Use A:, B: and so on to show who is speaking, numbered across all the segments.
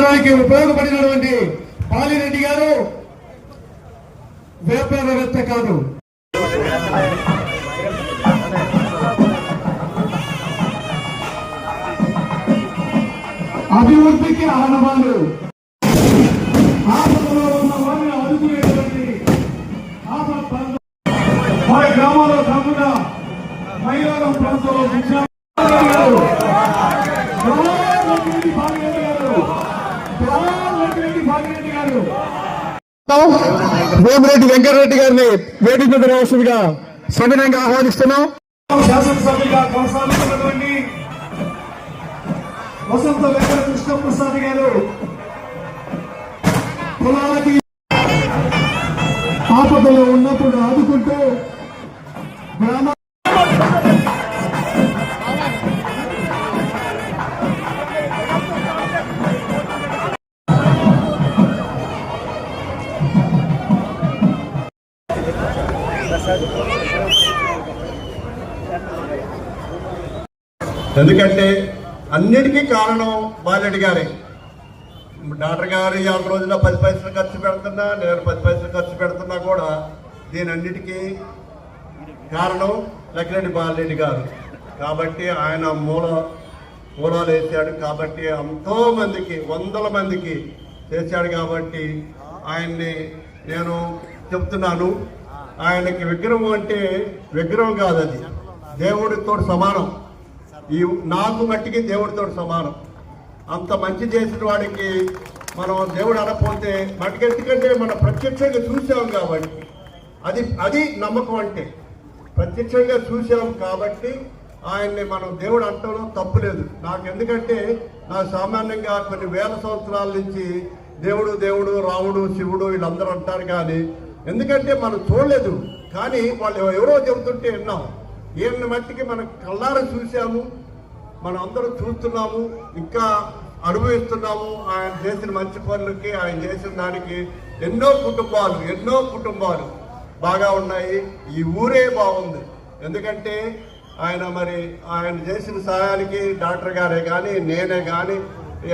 A: రక్షించడానికి ఉపయోగపడినటువంటి బాలిరెడ్డి గారు వ్యాపారవేత్త కాదు. అభివృద్ధికి ఆనవాళ్ళు, ఆపదలో ఉన్న వారిని ఆదుకునేటువంటి మన గ్రామాల్లో కాకుండా మైలారం ప్రాంతంలో వేమిరెడ్డి వెంకటరెడ్డి గారిని వేదిక మీద రావాల్సిందిగా సవినయంగా ఆహ్వానిస్తున్నాం. శాసనసభ్యులుగా కొనసాగుతున్నటువంటి వసంత వెంకట కృష్ణప్రసాద్ గారు పొలాలకి ఆపదలో ఉన్నప్పుడు ఆదుకుంటూ గ్రామ
B: ఎందుకంటే అన్నిటికీ కారణం బాలరెడ్డి గారే. డాక్టర్ గారు 6 రోజుల్లో 10 పైసలు ఖర్చు పెడుతున్నా, నేను 10 పైసలు ఖర్చు పెడుతున్నా కూడా దీని అన్నిటికీ కారణం లక్కిరెడ్డి బాలరెడ్డి గారు. కాబట్టి ఆయన మూలాలు వేసాడు. కాబట్టి ఎంతో మందికి, వందల మందికి చేశాడు. కాబట్టి ఆయన్ని నేను చెప్తున్నాను, ఆయనకి విగ్రహం అంటే విగ్రహం కాదు, అది దేవుడితో సమానం. నాకు మట్టికి దేవుడితో సమానం. అంత మంచి చేసిన వాడికి మనం దేవుడు అనపోతే మట్టికి, ఎందుకంటే మనం ప్రత్యక్షంగా చూసాం కాబట్టి, అది నమ్మకం. అంటే ప్రత్యక్షంగా చూసాం కాబట్టి ఆయన్ని మనం దేవుడు అంటంలో తప్పులేదు నాకు. ఎందుకంటే నాకు సామాన్యంగా కొన్ని వేల సంవత్సరాల నుంచి దేవుడు దేవుడు రాముడు శివుడు వీళ్ళందరూ అంటారు. కానీ ఎందుకంటే మనం చూడలేదు, కానీ వాళ్ళు ఎవరో చెబుతుంటే విన్నాం. ఈయన మట్టికి మనం కళ్ళారా చూసాము, మనం అందరం చూస్తున్నాము, ఇంకా అనుభవిస్తున్నాము. ఆయన చేసిన మంచి పనులకి, ఆయన చేసిన దానికి ఎన్నో కుటుంబాలు బాగా ఉన్నాయి. ఈ ఊరే బాగుంది. ఎందుకంటే ఆయన చేసిన సహాయానికి డాక్టర్ గారే కానీ, నేనే కానీ,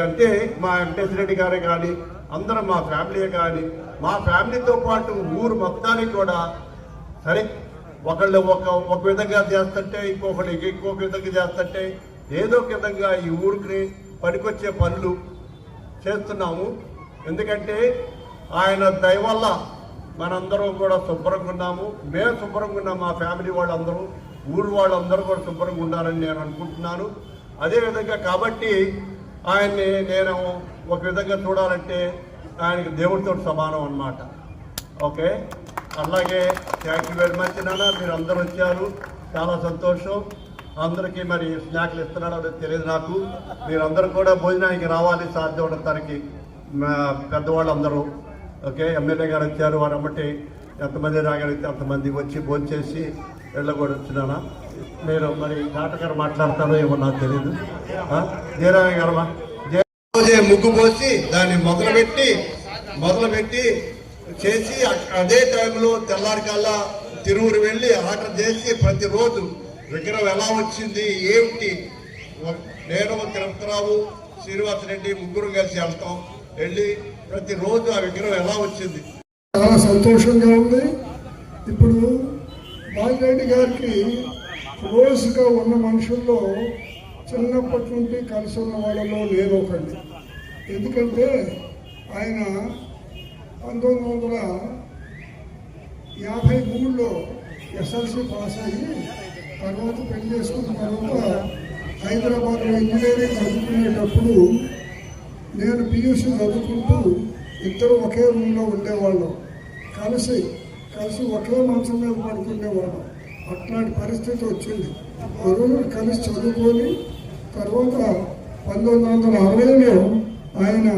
B: అంటే మా వెంకటేశ్వర రెడ్డి గారే కానీ, అందరం మా ఫ్యామిలీయే కానీ, మా ఫ్యామిలీతో పాటు ఊరు మొత్తానికి కూడా సరే ఒకళ్ళు ఒక విధంగా చేస్తుంటే ఇంకొక విధంగా చేస్తుంటే ఏదో ఒక విధంగా ఈ ఊరికి పనికొచ్చే పనులు చేస్తున్నాము. ఎందుకంటే ఆయన దయ వల్ల మనందరం కూడా శుభ్రంగా ఉన్నాము. మేము శుభ్రంగా ఉన్నాము, మా ఫ్యామిలీ వాళ్ళందరూ, ఊరు వాళ్ళందరూ కూడా శుభ్రంగా ఉండాలని నేను అనుకుంటున్నాను. అదేవిధంగా కాబట్టి ఆయన్ని నేను ఒక విధంగా చూడాలంటే ఆయనకి దేవుడితో సమానం అన్నమాట. ఓకే, అలాగే థ్యాంక్ యూ వెరీ మచ్ నాన్న, మీరు అందరూ వచ్చారు, చాలా సంతోషం. అందరికీ మరి స్నాక్లు ఇస్తున్నాడో తెలియదు నాకు. మీరందరూ కూడా భోజనానికి రావాలి సాధ్యపడటానికి, పెద్దవాళ్ళందరూ. ఓకే, ఎమ్మెల్యే గారు వచ్చారు, వారు అమ్మటి ఎంతమంది రాగలిగితే అంతమంది వచ్చి భోంచేసి వెళ్ళకూడదు వచ్చినానా. మీరు మరి నాటకారు మాట్లాడతారో ఏమో నాకు తెలియదు. జయరామ గారమ్మా, ముగ్గు పోసి దాన్ని మొదలుపెట్టి చేసి అదే టైంలో తెల్లారికల్లా తిరువురు వెళ్ళి ఆర్డర్ చేసి ప్రతిరోజు విగ్రహం ఎలా వచ్చింది ఏమిటి, నేను తిరుపతిరావు శ్రీనివాసరెడ్డి ముగ్గురు కలిసి వెళ్తాం. వెళ్ళి ప్రతిరోజు ఆ విగ్రహం ఎలా వచ్చింది.
A: చాలా సంతోషంగా ఉంది. ఇప్పుడు బాలరెడ్డి గారికి క్లోజ్గా ఉన్న మనుషుల్లో చిన్నప్పటి నుండి కలిసి ఉన్న వాళ్ళలో నేను ఒకటి. ఎందుకంటే ఆయన 1953లో ఎస్ఎల్సి పాస్ అయ్యి తర్వాత పెళ్లి చేసుకున్న తర్వాత హైదరాబాద్లో ఇంజనీరింగ్ చదువుకునేటప్పుడు నేను పియూసీ చదువుకుంటూ ఇద్దరు ఒకే రూమ్లో ఉండేవాళ్ళం. కలిసి ఒకే మంచం మీద పడుకునేవాళ్ళం. అట్లాంటి పరిస్థితి వచ్చింది. ఆ రోజు కలిసి చదువుకొని తర్వాత 1960లో ఆయన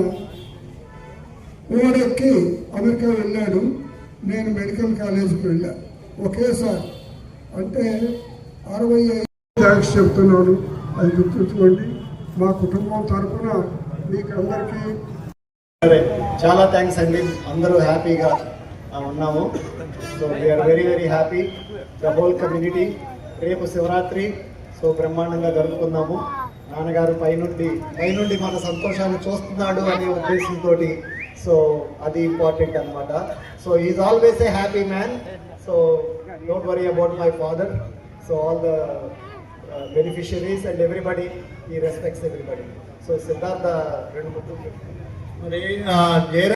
A: ఓడెక్కి అమెరికా వెళ్ళాడు. నేను మెడికల్ కాలేజీకి వెళ్ళాను ఒకేసారి. అంటే 65 థ్యాంక్స్ చెప్తున్నాను, అది గుర్తుంచుకోండి. మా కుటుంబం తరఫున మీకు అందరికీ
C: చాలా థ్యాంక్స్ అండి. అందరూ హ్యాపీగా ఉన్నాము. So we are very very happy, the whole community. రేపు శివరాత్రి, సో బ్రహ్మాండంగా జరుపుకుందాము. నాన్నగారు పైనుండి మన సంతోషాన్ని చూస్తున్నాడు అనే ఉద్దేశంతో, సో అది ఇంపార్టెంట్ అనమాట. So is always a happy man. So don't worry about my father. So all the beneficiaries and everybody, he respects everybody. So Siddhartha,
B: మరి